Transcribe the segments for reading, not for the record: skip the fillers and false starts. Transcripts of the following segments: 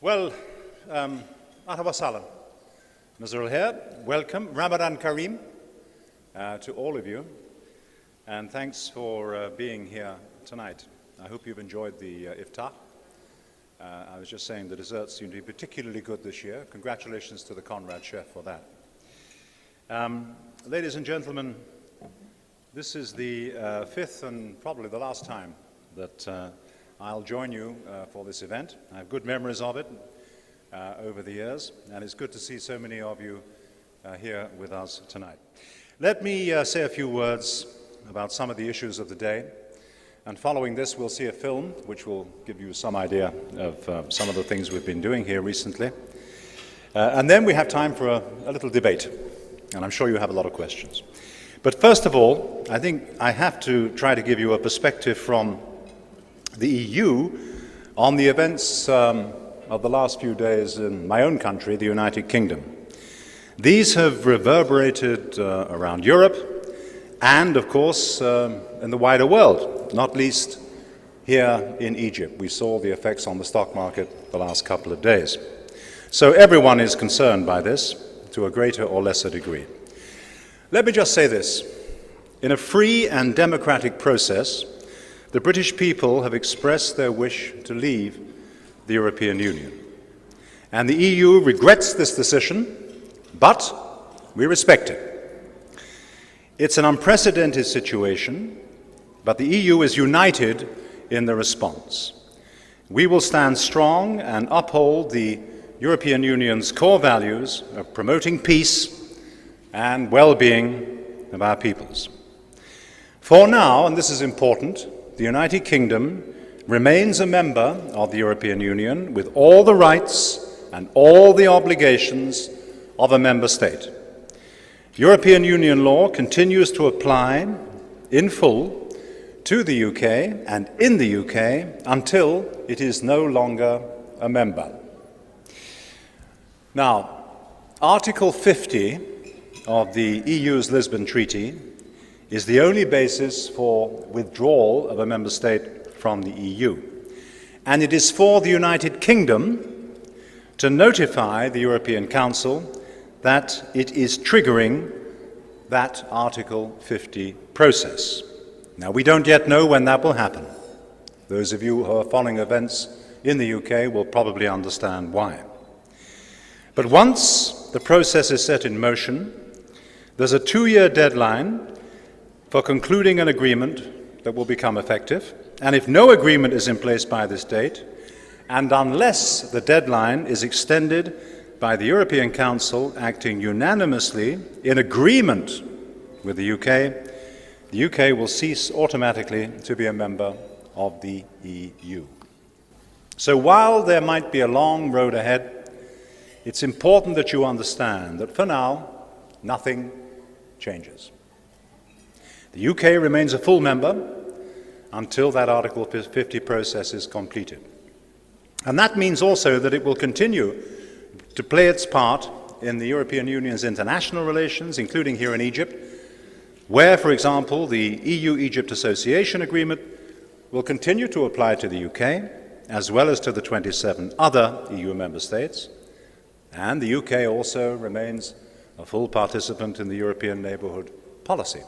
Well, Marhaba Salam. Nazrul here. Welcome. Ramadan Kareem to all of you. And thanks for being here tonight. I hope you've enjoyed the Iftar. I was just saying the desserts seem to be particularly good this year. Congratulations to the Conrad chef for that. Ladies and gentlemen, this is the fifth and probably the last time that I'll join you for this event. I have good memories of it over the years, and it's good to see so many of you here with us tonight. Let me say a few words about some of the issues of the day, and following this we'll see a film which will give you some idea of some of the things we've been doing here recently. And then we have time for a little debate, and I'm sure you have a lot of questions. But first of all, I think I have to try to give you a perspective from the EU on the events of the last few days in my own country, the United Kingdom. These have reverberated around Europe and, of course, in the wider world, not least here in Egypt. We saw the effects on the stock market the last couple of days. So everyone is concerned by this to a greater or lesser degree. Let me just say this. In a free and democratic process, the British people have expressed their wish to leave the European Union. And the EU regrets this decision, but we respect it. It's an unprecedented situation, but the EU is united in the response. We will stand strong and uphold the European Union's core values of promoting peace and well-being of our peoples. For now, and this is important, the United Kingdom remains a member of the European Union with all the rights and all the obligations of a member state. European Union law continues to apply in full to the UK and in the UK until it is no longer a member. Now, Article 50 of the EU's Lisbon Treaty is the only basis for withdrawal of a member state from the EU. And it is for the United Kingdom to notify the European Council that it is triggering that Article 50 process. Now, we don't yet know when that will happen. Those of you who are following events in the UK will probably understand why. But once the process is set in motion, there's a 2-year deadline for concluding an agreement that will become effective, and if no agreement is in place by this date, and unless the deadline is extended by the European Council acting unanimously in agreement with the UK will cease automatically to be a member of the EU. So while there might be a long road ahead, it's important that you understand that for now, nothing changes. The UK remains a full member until that Article 50 process is completed. And that means also that it will continue to play its part in the European Union's international relations, including here in Egypt, where, for example, the EU-Egypt Association Agreement will continue to apply to the UK, as well as to the 27 other EU member states. And the UK also remains a full participant in the European Neighbourhood Policy.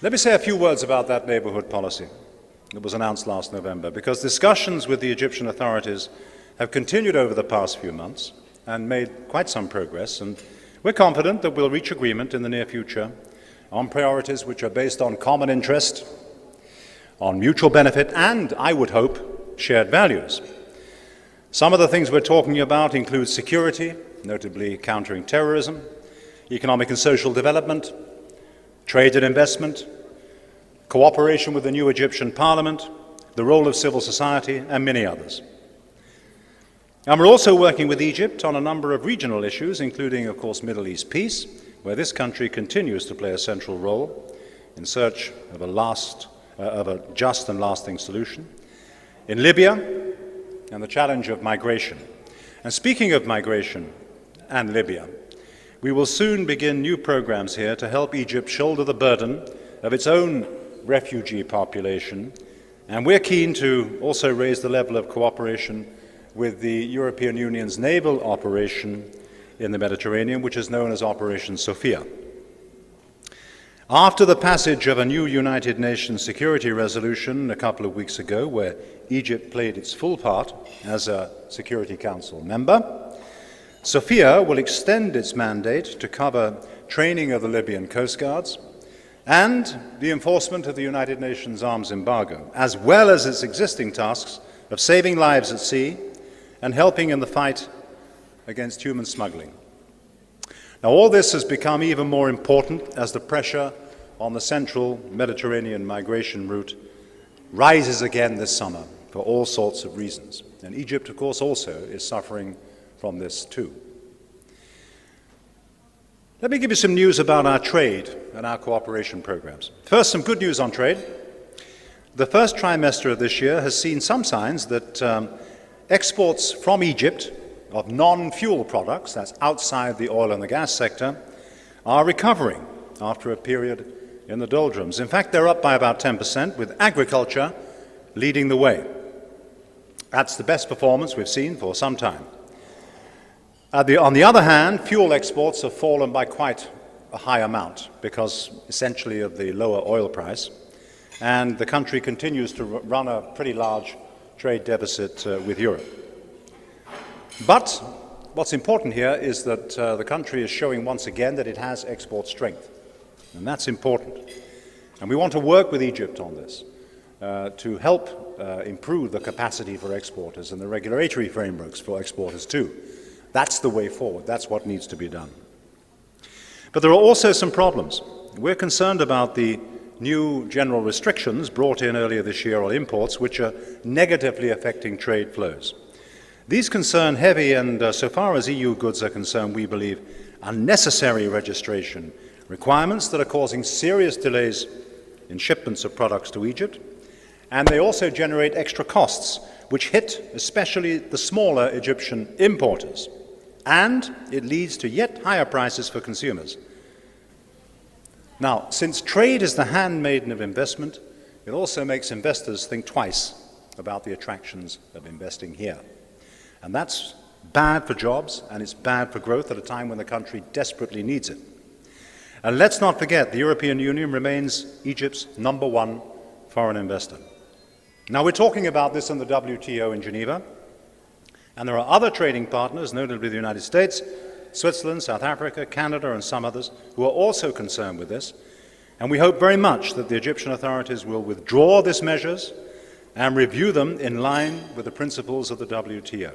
Let me say a few words about that neighbourhood policy that was announced last November, because discussions with the Egyptian authorities have continued over the past few months and made quite some progress, and we're confident that we'll reach agreement in the near future on priorities which are based on common interest, on mutual benefit, and, I would hope, shared values. Some of the things we're talking about include security, notably countering terrorism, economic and social development, trade and investment, cooperation with the new Egyptian parliament, the role of civil society, and many others. And we're also working with Egypt on a number of regional issues, including, of course, Middle East peace, where this country continues to play a central role in search of a just and lasting solution, in Libya, and the challenge of migration. And speaking of migration and Libya, we will soon begin new programs here to help Egypt shoulder the burden of its own refugee population, and we're keen to also raise the level of cooperation with the European Union's naval operation in the Mediterranean, which is known as Operation Sophia. After the passage of a new United Nations security resolution a couple of weeks ago, where Egypt played its full part as a Security Council member, Sophia will extend its mandate to cover training of the Libyan coast guards and the enforcement of the United Nations arms embargo, as well as its existing tasks of saving lives at sea and helping in the fight against human smuggling. Now, all this has become even more important as the pressure on the central Mediterranean migration route rises again this summer for all sorts of reasons. And Egypt, of course, also is suffering from this too. Let me give you some news about our trade and our cooperation programs. First, some good news on trade. The first trimester of this year has seen some signs that exports from Egypt of non-fuel products, that's outside the oil and the gas sector, are recovering after a period in the doldrums. In fact, they're up by about 10%, with agriculture leading the way. That's the best performance we've seen for some time. On the other hand, fuel exports have fallen by quite a high amount because essentially of the lower oil price, and the country continues to run a pretty large trade deficit with Europe. But what's important here is that the country is showing once again that it has export strength, and that's important. And we want to work with Egypt on this to help improve the capacity for exporters and the regulatory frameworks for exporters too. That's the way forward. That's what needs to be done. But there are also some problems. We're concerned about the new general restrictions brought in earlier this year on imports, which are negatively affecting trade flows. These concern heavy and, so far as EU goods are concerned, we believe, unnecessary registration requirements that are causing serious delays in shipments of products to Egypt, and they also generate extra costs, which hit especially the smaller Egyptian importers, and it leads to yet higher prices for consumers. Now, since trade is the handmaiden of investment, it also makes investors think twice about the attractions of investing here. And that's bad for jobs, and it's bad for growth at a time when the country desperately needs it. And let's not forget, the European Union remains Egypt's #1 foreign investor. Now, we're talking about this in the WTO in Geneva, and there are other trading partners, notably the United States, Switzerland, South Africa, Canada, and some others, who are also concerned with this. And we hope very much that the Egyptian authorities will withdraw these measures and review them in line with the principles of the WTO.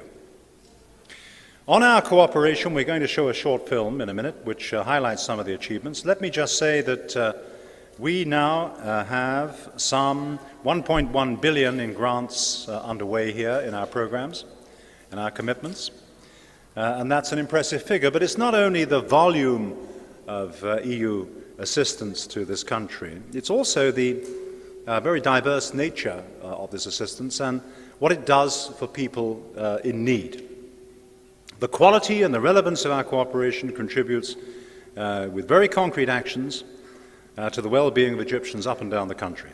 On our cooperation, we're going to show a short film in a minute, which highlights some of the achievements. Let me just say that we now have some 1.1 billion in grants underway here in our programs and our commitments. And that's an impressive figure, but it's not only the volume of EU assistance to this country, it's also the very diverse nature of this assistance and what it does for people in need. The quality and the relevance of our cooperation contributes with very concrete actions to the well-being of Egyptians up and down the country.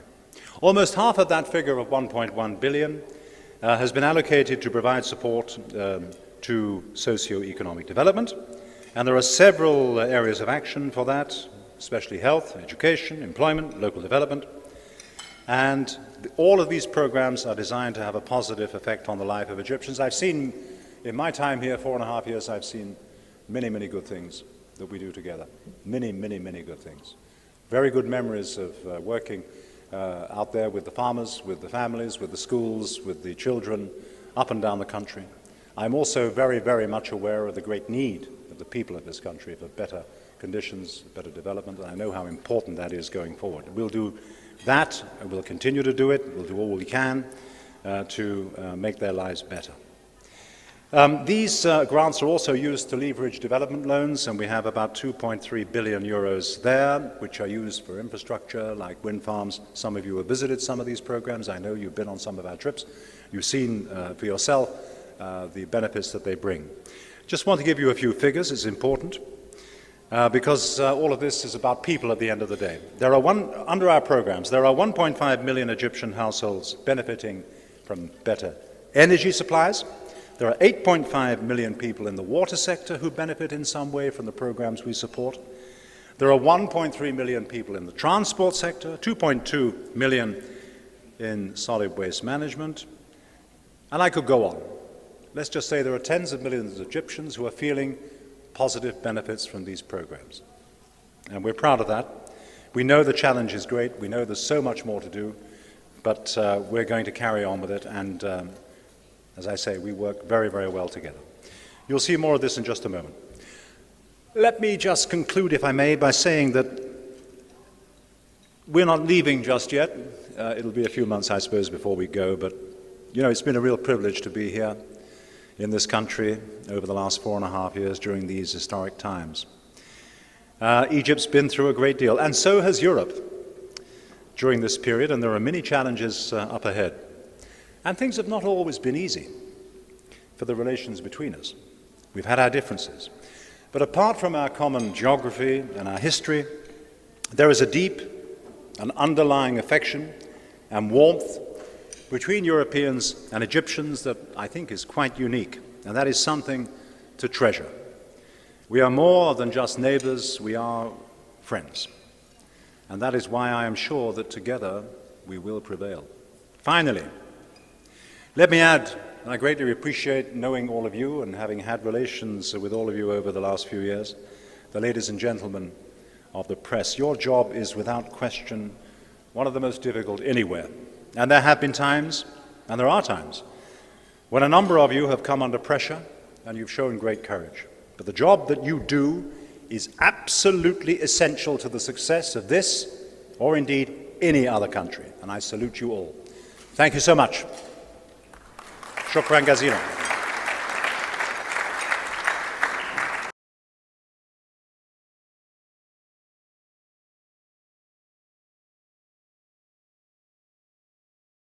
Almost half of that figure of 1.1 billion has been allocated to provide support to socio-economic development, and there are several areas of action for that, especially health, education, employment, local development, and all of these programs are designed to have a positive effect on the life of Egyptians. I've seen, in my time here, 4.5 years, I've seen many, many good things that we do together. Many, many, many good things. Very good memories of working out there with the farmers, with the families, with the schools, with the children, up and down the country. I'm also very, very much aware of the great need of the people of this country for better conditions, better development, and I know how important that is going forward. We'll do that, and we'll continue to do it. We'll do all we can to make their lives better. These grants are also used to leverage development loans, and we have about 2.3 billion euros there, which are used for infrastructure like wind farms. Some of you have visited some of these programs. I know you've been on some of our trips. You've seen for yourself the benefits that they bring. Just want to give you a few figures. It's important because all of this is about people at the end of the day. Under our programs, there are 1.5 million Egyptian households benefiting from better energy supplies. There are 8.5 million people in the water sector who benefit in some way from the programs we support. There are 1.3 million people in the transport sector, 2.2 million in solid waste management, and I could go on. Let's just say there are tens of millions of Egyptians who are feeling positive benefits from these programs. And we're proud of that. We know the challenge is great. We know there's so much more to do, but we're going to carry on with it. And as I say, we work very, very well together. You'll see more of this in just a moment. Let me just conclude, if I may, by saying that we're not leaving just yet. It'll be a few months, I suppose, before we go, but you know, it's been a real privilege to be here in this country over the last 4.5 years during these historic times. Egypt's been through a great deal, and so has Europe during this period, and there are many challenges up ahead. And things have not always been easy for the relations between us. We've had our differences. But apart from our common geography and our history, there is a deep and underlying affection and warmth between Europeans and Egyptians that I think is quite unique, and that is something to treasure. We are more than just neighbors, we are friends. And that is why I am sure that together we will prevail. Finally, let me add, I greatly appreciate knowing all of you and having had relations with all of you over the last few years. The ladies and gentlemen of the press, your job is without question one of the most difficult anywhere. And there have been times, and there are times, when a number of you have come under pressure and you've shown great courage. But the job that you do is absolutely essential to the success of this, or indeed any other country. And I salute you all. Thank you so much. Shukran Gazila.